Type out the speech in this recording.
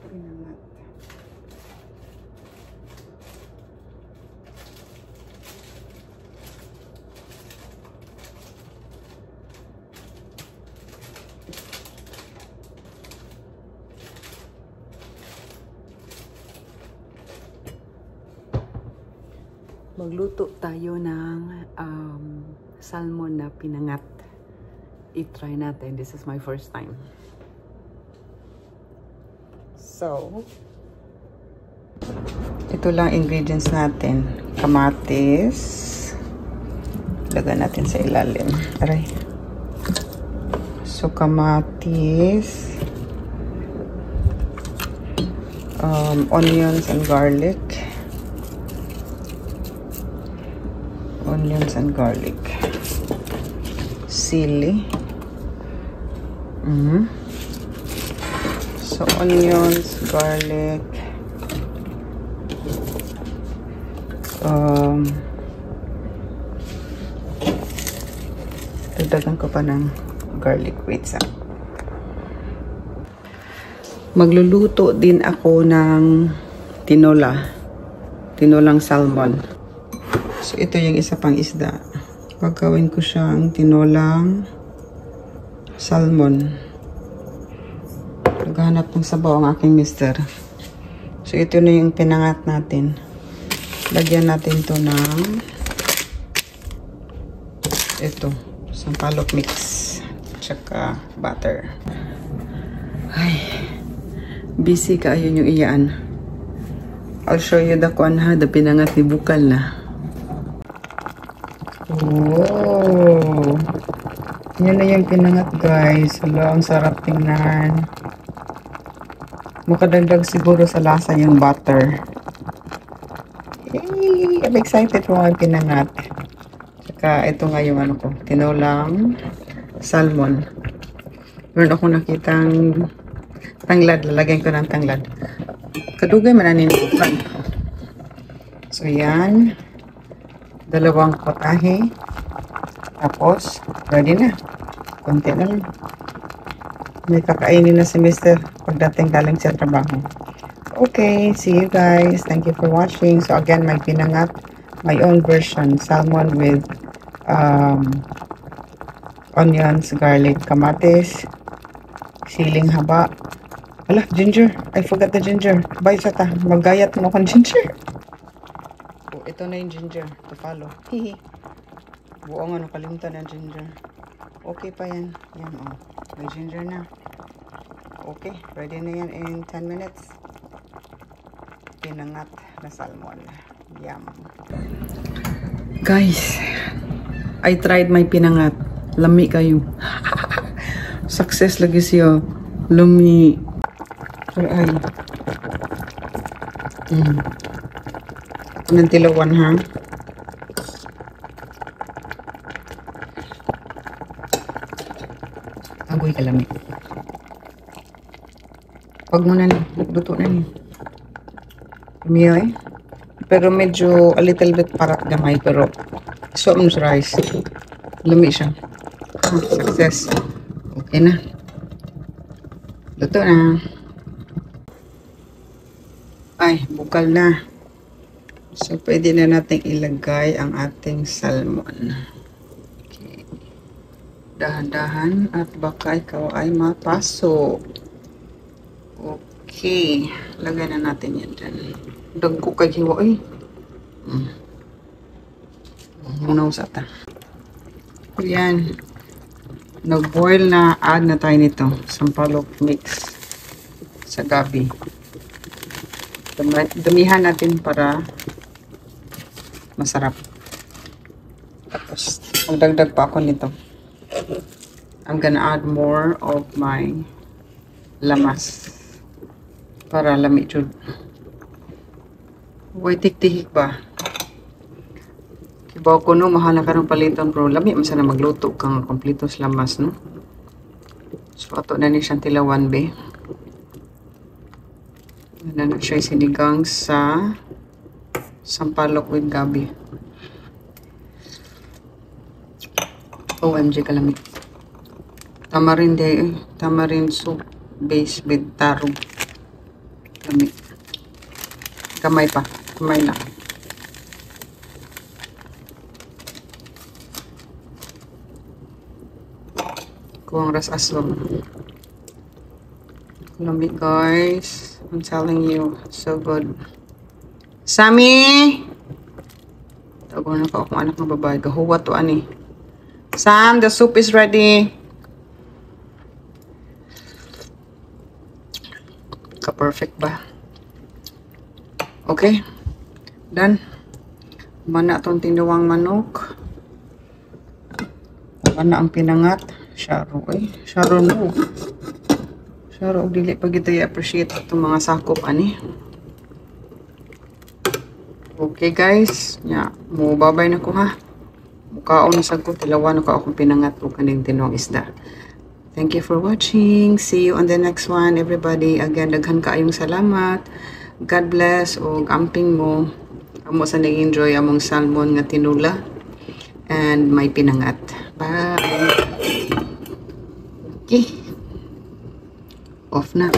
pinangat. Magluto tayo ng salmon na pinangat. I-try natin. This is my first time. So, ito lang ingredients natin. Kamatis. Lagyan natin sa ilalim. Aray. So, kamatis. Onions and garlic. Onions and garlic. Sili. So, onions, garlic. Dagdagan ko pa ng garlic. Wait sa. Magluluto din ako ng tinola. Tinolang salmon. So, ito yung isa pang isda. Pagkawin ko siyang tinolang salmon. Naghahanap ng sabaw ang aking mister. So, ito na yung pinangat natin. Lagyan natin to ng ito. Sampalok mix. Tsaka butter. Ay. Busy ka. Ayun yung iyaan. I'll show you the kuan ha. The pinangat ni Bukal na. Oh. Yan na yung pinangat guys. Hello, ang sarap tingnan. Makadagdag siguro sa lasa yung butter. Yay! I'm excited for my pinangat. Tsaka ito nga yung ano ko. Tinolang salmon. Meron ako nakitang tanglad. Lalagyan ko ng tanglad. Kadugay mananinukan. So yan. Dalawang potahe. Tapos, ready na. Konti na lang. May kakainin na si Mr. pagdating galing sa trabaho. Okay, see you guys. Thank you for watching. So again, may pinangat. My own version. Salmon with onions, garlic, kamatis, siling haba. Ala, ginger. I forgot the ginger. Bye sa ta. Magayat mo akong ginger. Oh, ito na yung ginger. To follow. Hihi. Buong ano, kalimutan ng ginger. Okay pa yan. Yan, oh. May ginger na. Okay, ready na yan in 10 minutes. Pinangat na salmon. Yum. Guys, I tried my pinangat. Lami kayo. Success lagi siya. Lami. Ay. Anong tilawan ha? Agoy kalami. Pag mo na luto na niyo. Umiyo eh. Pero medyo a little bit parat gamay. Pero so ang rice. Lumi siya. Success. Okay na. Luto na. Ay, bukal na. So pwede na natin ilagay ang ating salmon. Dahan-dahan at baka ikaw ay mapasok. Okay. Lagay na natin yan dyan. Dagko kay hiwa eh. Munaw sa ta. Yan. Nag-boil na. Add na tayo nito. Sampalok mix sa gabi. Damihan natin para masarap. Tapos magdagdag pa ako nito. I'm gonna add more of my lamas para lami jud. Way tik-tihik ba? Kibaw ko no, mahal na karong paliton bro. Lami man sana magluto kang kompletos lamas no. So ato na ni siyang tilawan be. Na siya sinigang sa sampalok with gabi. OMG kalamig. Tamarind soup. base with taro. Lami. Kamay pa. Kamay na. Kuwang ras aswang. Lami guys. I'm telling you. So good. Sammy! Tago na pa akong anak ng babae. Gahuwa to ani. Sam, the soup is ready. Ka-perfect ba? Okay. Done. Mana itong tinuwang manok. Mana ang pinangat. Sharo eh. Sharo no. Sharo, dili pa kita i-appreciate itong mga sakop ani. Okay guys. Ya, mo babay na ko ha. Mukaon sa ko, tilawan ko akong pinangat o kaning tinong isda. Thank you for watching. See you on the next one, everybody. Again, daghan kaayong salamat. God bless o amping mo. Amo sa nag-enjoy among salmon nga tinula and may pinangat. Bye. Okay. Off na.